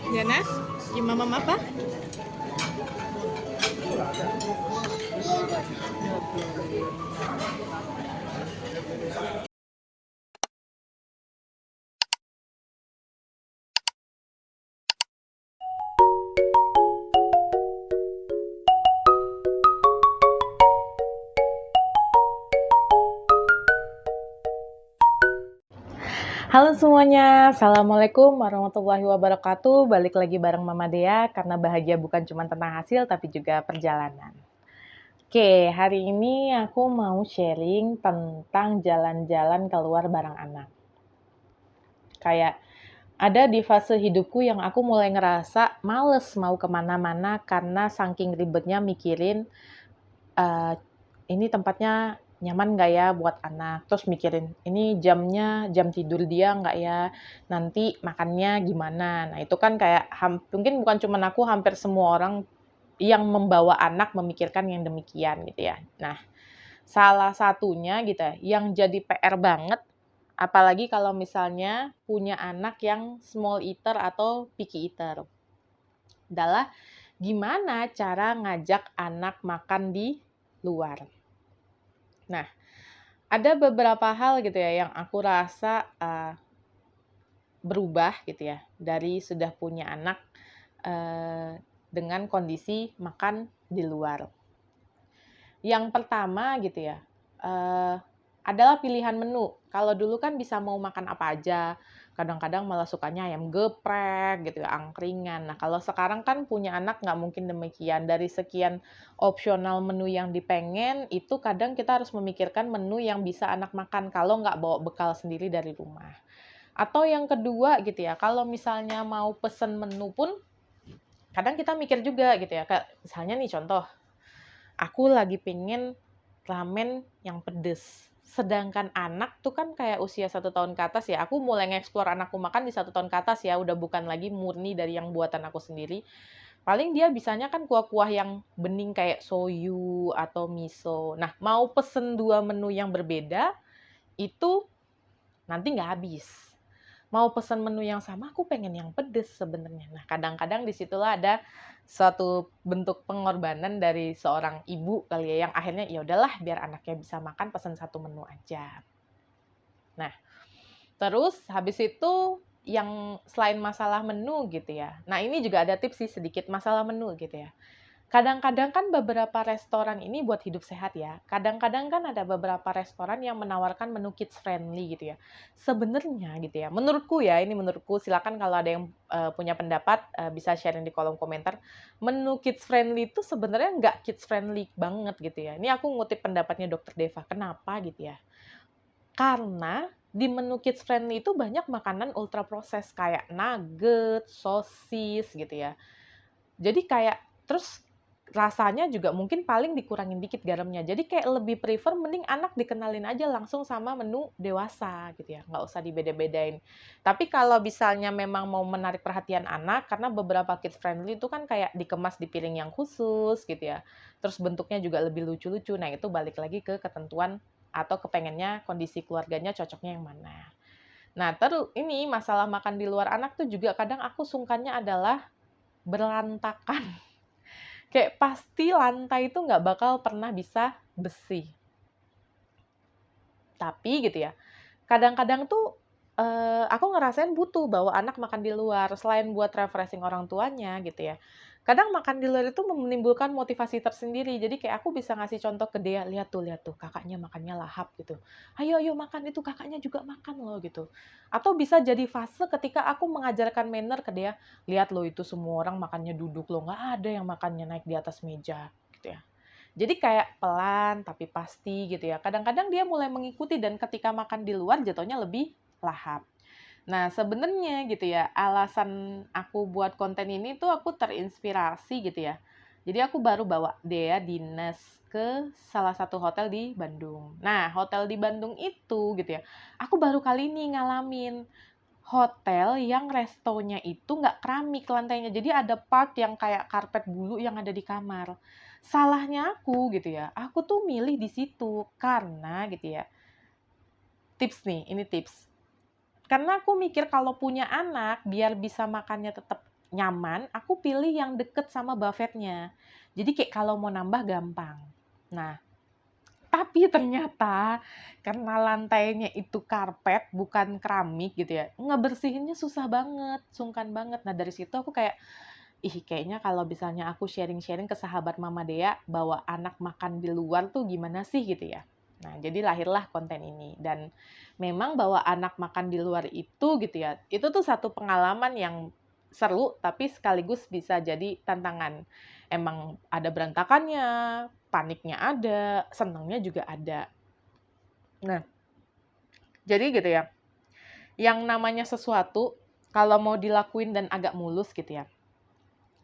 Yana, gimana mama apa? Halo semuanya, Assalamualaikum warahmatullahi wabarakatuh. Balik lagi bareng Mama Dea, karena bahagia bukan cuma tentang hasil, tapi juga perjalanan. Oke, hari ini aku mau sharing tentang jalan-jalan keluar bareng anak. Kayak ada di fase hidupku yang aku mulai ngerasa males mau kemana-mana karena saking ribetnya mikirin eee, ini tempatnya nyaman nggak ya buat anak, terus mikirin, ini jamnya jam tidur dia nggak ya, nanti makannya gimana. Nah, itu kan kayak mungkin bukan cuma aku, hampir semua orang yang membawa anak memikirkan yang demikian gitu ya. Nah, salah satunya gitu ya, yang jadi PR banget, apalagi kalau misalnya punya anak yang small eater atau picky eater, adalah gimana cara ngajak anak makan di luar. Nah, ada beberapa hal gitu ya yang aku rasa berubah gitu ya dari sudah punya anak dengan kondisi makan di luar. Yang pertama gitu ya, adalah pilihan menu. Kalau dulu kan bisa mau makan apa aja, kadang-kadang malah sukanya ayam geprek gitu ya, angkringan. Nah, kalau sekarang kan punya anak nggak mungkin demikian. Dari sekian opsional menu yang dipengen, itu kadang kita harus memikirkan menu yang bisa anak makan kalau nggak bawa bekal sendiri dari rumah. Atau yang kedua gitu ya, kalau misalnya mau pesen menu pun, kadang kita mikir juga gitu ya, kayak misalnya nih contoh, aku lagi pengen ramen yang pedes. Sedangkan anak tuh kan kayak usia 1 tahun ke atas ya, aku mulai nge-explore anakku makan di 1 tahun ke atas ya, udah bukan lagi murni dari yang buatan aku sendiri. Paling dia bisanya kan kuah-kuah yang bening kayak soyu atau miso. Nah, mau pesen 2 menu yang berbeda, itu nanti nggak habis. Mau pesen menu yang sama, aku pengen yang pedes sebenarnya. Nah, kadang-kadang disitulah ada suatu bentuk pengorbanan dari seorang ibu kali ya, yang akhirnya ya udahlah biar anaknya bisa makan, pesen satu menu aja. Nah, terus habis itu yang selain masalah menu gitu ya. Nah, ini juga ada tips sih sedikit masalah menu gitu ya. Kadang-kadang kan beberapa restoran ini buat hidup sehat ya. Kadang-kadang kan ada beberapa restoran yang menawarkan menu kids friendly gitu ya. Sebenarnya gitu ya, menurutku ya, ini menurutku, silakan kalau ada yang punya pendapat bisa sharing di kolom komentar. Menu kids friendly itu sebenarnya nggak kids friendly banget gitu ya. Ini aku ngutip pendapatnya Dokter Deva. Kenapa gitu ya? Karena di menu kids friendly itu banyak makanan ultra proses kayak nugget, sosis gitu ya. Jadi kayak terus rasanya juga mungkin paling dikurangin dikit garamnya. Jadi kayak lebih prefer mending anak dikenalin aja langsung sama menu dewasa gitu ya, nggak usah dibeda-bedain. Tapi kalau misalnya memang mau menarik perhatian anak, karena beberapa kids friendly itu kan kayak dikemas di piring yang khusus gitu ya, terus bentuknya juga lebih lucu-lucu. Nah, itu balik lagi ke ketentuan atau kepengennya kondisi keluarganya cocoknya yang mana. Nah, terus ini masalah makan di luar anak tuh juga kadang aku sungkannya adalah berantakan. Kayak pasti lantai itu nggak bakal pernah bisa bersih. Tapi gitu ya, kadang-kadang tuh aku ngerasain butuh bawa anak makan di luar selain buat refreshing orang tuanya gitu ya. Kadang makan di luar itu menimbulkan motivasi tersendiri. Jadi kayak aku bisa ngasih contoh ke dia, lihat tuh kakaknya makannya lahap gitu. Ayo ayo makan, itu kakaknya juga makan loh gitu. Atau bisa jadi fase ketika aku mengajarkan manner ke dia, lihat loh itu semua orang makannya duduk loh, nggak ada yang makannya naik di atas meja gitu ya. Jadi kayak pelan tapi pasti gitu ya. Kadang-kadang dia mulai mengikuti dan ketika makan di luar jatuhnya lebih lahap. Nah, sebenarnya gitu ya, alasan aku buat konten ini tuh aku terinspirasi gitu ya. Jadi aku baru bawa Dea dinas ke salah satu hotel di Bandung. Nah, hotel di Bandung itu gitu ya, aku baru kali ini ngalamin hotel yang restonya itu nggak keramik lantainya. Jadi ada part yang kayak karpet bulu yang ada di kamar. Salahnya aku gitu ya, aku tuh milih di situ karena gitu ya. Tips nih, ini tips. Karena aku mikir kalau punya anak biar bisa makannya tetap nyaman, aku pilih yang deket sama buffetnya. Jadi kayak kalau mau nambah gampang. Nah, tapi ternyata karena lantainya itu karpet bukan keramik gitu ya, ngebersihinnya susah banget, sungkan banget. Nah dari situ aku kayak, ih kayaknya kalau misalnya aku sharing-sharing ke sahabat Mama Dea bawa anak makan di luar tuh gimana sih gitu ya. Nah jadi lahirlah konten ini. Dan memang bawa anak makan di luar itu gitu ya, itu tuh satu pengalaman yang seru tapi sekaligus bisa jadi tantangan. Emang ada berantakannya, paniknya ada, senangnya juga ada. Nah, jadi gitu ya, yang namanya sesuatu, kalau mau dilakuin dan agak mulus gitu ya,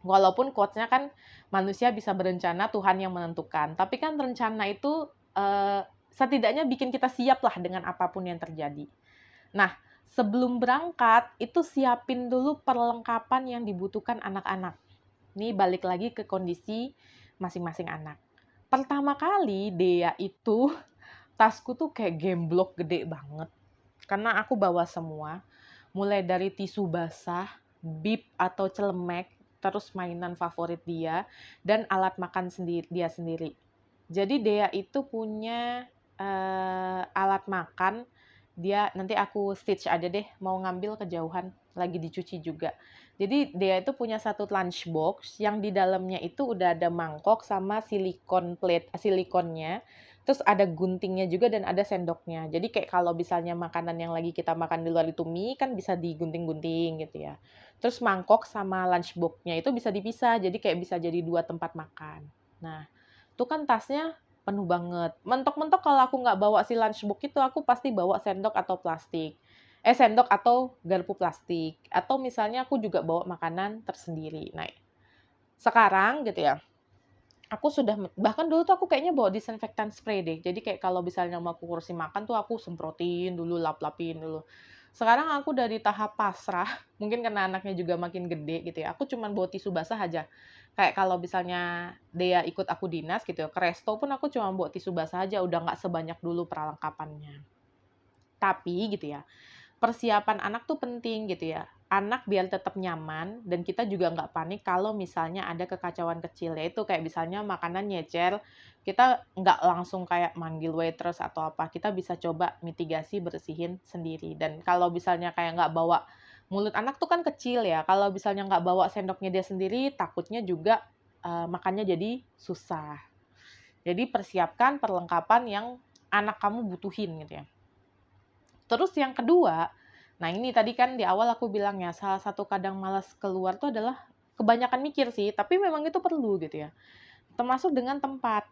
walaupun quotes-nya kan manusia bisa berencana, Tuhan yang menentukan. Tapi kan rencana itu setidaknya bikin kita siap lah dengan apapun yang terjadi. Nah, sebelum berangkat, itu siapin dulu perlengkapan yang dibutuhkan anak-anak. Ini balik lagi ke kondisi masing-masing anak. Pertama kali Dea itu tasku tuh kayak gemblok gede banget. Karena aku bawa semua, mulai dari tisu basah, bib atau celemek, terus mainan favorit dia, dan alat makan dia sendiri. Jadi Dea itu punya alat makan, dia nanti aku stitch aja deh, mau ngambil kejauhan, lagi dicuci juga. Jadi Dea itu punya satu lunchbox yang di dalamnya itu udah ada mangkok sama silikon plate, silikonnya. Terus ada guntingnya juga dan ada sendoknya. Jadi kayak kalau misalnya makanan yang lagi kita makan di luar itu mie kan bisa digunting-gunting gitu ya. Terus mangkok sama lunchbox-nya itu bisa dipisah. Jadi kayak bisa jadi 2 tempat makan. Nah, itu kan tasnya penuh banget. Mentok-mentok kalau aku nggak bawa si lunchbox itu aku pasti bawa sendok atau plastik. Sendok atau garpu plastik. Atau misalnya aku juga bawa makanan tersendiri. Nah, sekarang gitu ya, aku sudah bahkan dulu tuh aku kayaknya bawa disinfektan spray deh. Jadi kayak kalau misalnya mau aku kursi makan tuh aku semprotin dulu, lap-lapin dulu. Sekarang aku dari tahap pasrah, mungkin karena anaknya juga makin gede gitu ya. Aku cuman bawa tisu basah aja. Kayak kalau misalnya dia ikut aku dinas gitu ya, ke resto pun aku cuma bawa tisu basah aja, udah nggak sebanyak dulu perlengkapannya. Tapi gitu ya, persiapan anak tuh penting gitu ya. Anak biar tetap nyaman dan kita juga nggak panik kalau misalnya ada kekacauan kecil. Yaitu kayak misalnya makanan nyecer, kita nggak langsung kayak manggil waitress atau apa. Kita bisa coba mitigasi bersihin sendiri. Dan kalau misalnya kayak nggak bawa, mulut anak tuh kan kecil ya. Kalau misalnya nggak bawa sendoknya dia sendiri, takutnya juga makannya jadi susah. Jadi persiapkan perlengkapan yang anak kamu butuhin gitu ya. Terus yang kedua, nah ini tadi kan di awal aku bilang ya, salah satu kadang malas keluar tuh adalah kebanyakan mikir sih, tapi memang itu perlu gitu ya. Termasuk dengan tempat.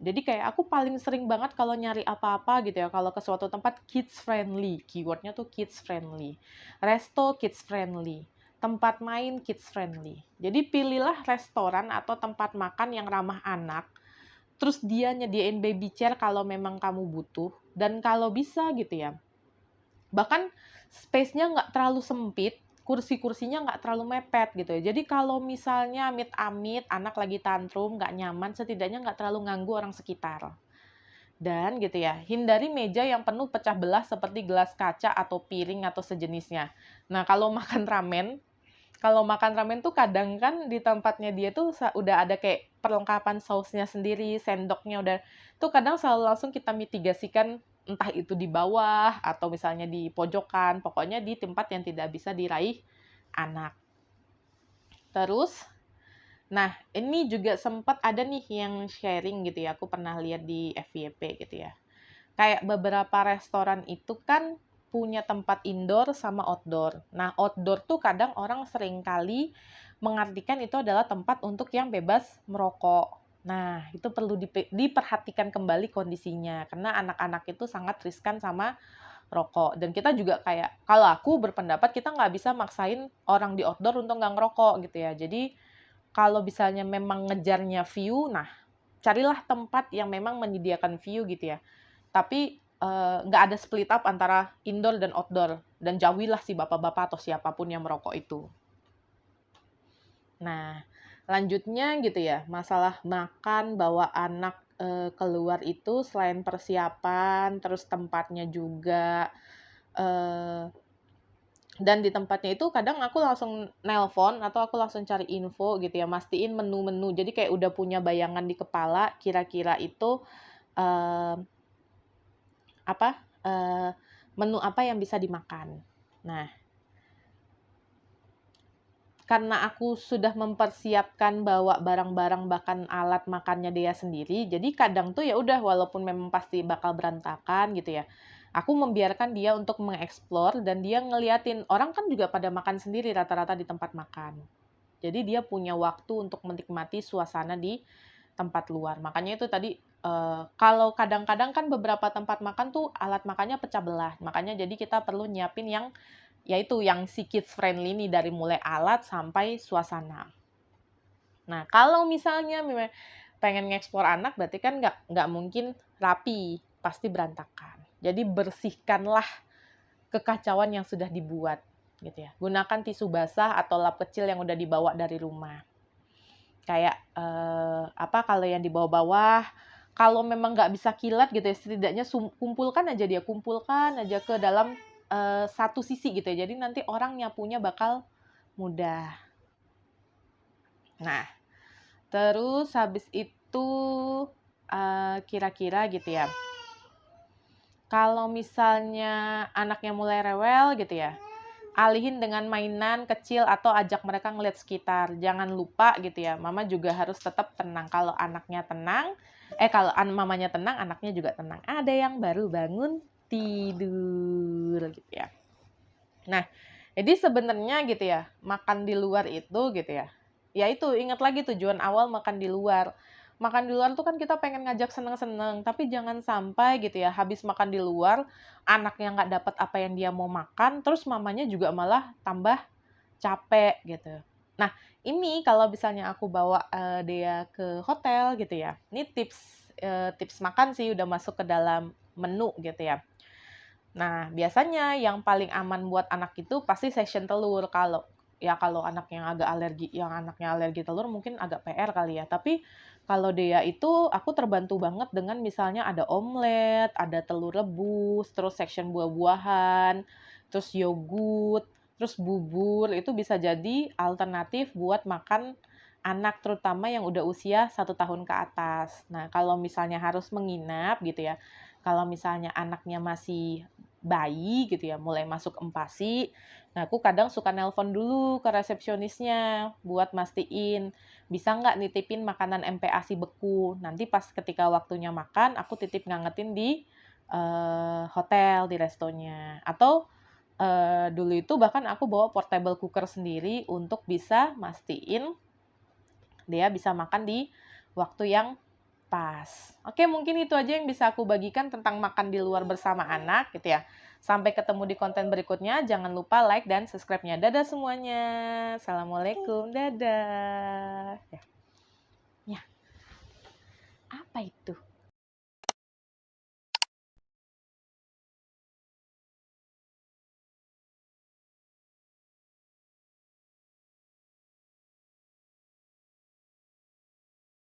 Jadi kayak aku paling sering banget kalau nyari apa-apa gitu ya, kalau ke suatu tempat kids friendly, keywordnya tuh kids friendly. Resto kids friendly. Tempat main kids friendly. Jadi pilihlah restoran atau tempat makan yang ramah anak, terus dia nyediain baby chair kalau memang kamu butuh, dan kalau bisa gitu ya, bahkan space-nya nggak terlalu sempit, kursi-kursinya nggak terlalu mepet gitu ya. Jadi kalau misalnya amit-amit anak lagi tantrum, nggak nyaman, setidaknya nggak terlalu ganggu orang sekitar. Dan gitu ya, hindari meja yang penuh pecah belah seperti gelas kaca atau piring atau sejenisnya. Nah, kalau makan ramen tuh kadang kan di tempatnya dia tuh udah ada kayak perlengkapan sausnya sendiri, sendoknya udah, tuh kadang selalu langsung kita mitigasikan, entah itu di bawah atau misalnya di pojokan, pokoknya di tempat yang tidak bisa diraih anak. Terus, nah ini juga sempat ada nih yang sharing gitu ya, aku pernah lihat di FYP gitu ya. Kayak beberapa restoran itu kan punya tempat indoor sama outdoor. Nah, outdoor tuh kadang orang sering kali mengartikan itu adalah tempat untuk yang bebas merokok. Nah, itu perlu diperhatikan kembali kondisinya, karena anak-anak itu sangat riskan sama rokok. Dan kita juga kayak, kalau aku berpendapat kita nggak bisa maksain orang di outdoor untuk nggak ngerokok gitu ya. Jadi, kalau misalnya memang ngejarnya view, nah carilah tempat yang memang menyediakan view gitu ya. Tapi nggak ada split up antara indoor dan outdoor. Dan jauhilah si bapak-bapak atau siapapun yang merokok itu. Nah, lanjutnya gitu ya, masalah makan, bawa anak keluar itu selain persiapan, terus tempatnya juga, eh, Dan di tempatnya itu kadang aku langsung nelpon atau aku langsung cari info gitu ya, mastiin menu-menu. Jadi kayak udah punya bayangan di kepala kira-kira itu eh, apa eh, menu apa yang bisa dimakan. Nah, karena aku sudah mempersiapkan bawa barang-barang bahkan alat makannya dia sendiri, jadi kadang tuh ya udah walaupun memang pasti bakal berantakan gitu ya. Aku membiarkan dia untuk mengeksplor dan dia ngeliatin orang kan juga pada makan sendiri rata-rata di tempat makan. Jadi dia punya waktu untuk menikmati suasana di tempat luar. Makanya itu tadi kalau kadang-kadang kan beberapa tempat makan tuh alat makannya pecah belah. Makanya jadi kita perlu nyiapin yang yaitu yang si kids friendly nih dari mulai alat sampai suasana. Nah, kalau misalnya pengen ngeksplor anak berarti kan nggak mungkin rapi, pasti berantakan. Jadi bersihkanlah kekacauan yang sudah dibuat gitu ya. Gunakan tisu basah atau lap kecil yang udah dibawa dari rumah. Kayak kalau yang di bawah-bawah, kalau memang nggak bisa kilat gitu ya, setidaknya kumpulkan aja ke dalam satu sisi gitu ya. Jadi nanti orang nyapunya bakal mudah. Nah, terus habis itu kira-kira gitu ya. Kalau misalnya anaknya mulai rewel gitu ya, alihin dengan mainan kecil atau ajak mereka ngeliat sekitar. Jangan lupa gitu ya, mama juga harus tetap tenang. Kalau anaknya tenang, kalau mamanya tenang, anaknya juga tenang. Ada yang baru bangun tidur gitu ya. Nah, jadi sebenarnya gitu ya, makan di luar itu gitu ya. Ya itu, ingat lagi tujuan awal makan di luar. Makan di luar tuh kan kita pengen ngajak seneng-seneng, tapi jangan sampai gitu ya, habis makan di luar, anaknya nggak dapat apa yang dia mau makan, terus mamanya juga malah tambah capek gitu. Nah, ini kalau misalnya aku bawa dia ke hotel gitu ya, ini tips makan sih udah masuk ke dalam menu gitu ya. Nah, biasanya yang paling aman buat anak itu pasti section telur. Kalau anak yang anaknya alergi telur mungkin agak PR kali ya. Tapi kalau dia itu aku terbantu banget dengan misalnya ada omelet, ada telur rebus, terus section buah-buahan, terus yogurt, terus bubur itu bisa jadi alternatif buat makan anak terutama yang udah usia 1 tahun ke atas. Nah, kalau misalnya harus menginap gitu ya, kalau misalnya anaknya masih bayi gitu ya, mulai masuk empasi. Nah, aku kadang suka nelpon dulu ke resepsionisnya buat mastiin bisa nggak nitipin makanan MPASI beku. Nanti pas ketika waktunya makan, aku titip ngangetin di hotel, di restonya. Atau dulu itu bahkan aku bawa portable cooker sendiri untuk bisa mastiin dia bisa makan di waktu yang pas. Oke, mungkin itu aja yang bisa aku bagikan tentang makan di luar bersama anak gitu ya. Sampai ketemu di konten berikutnya. Jangan lupa like dan subscribe-nya. Dadah semuanya. Assalamualaikum. Dadah. Ya. Apa itu?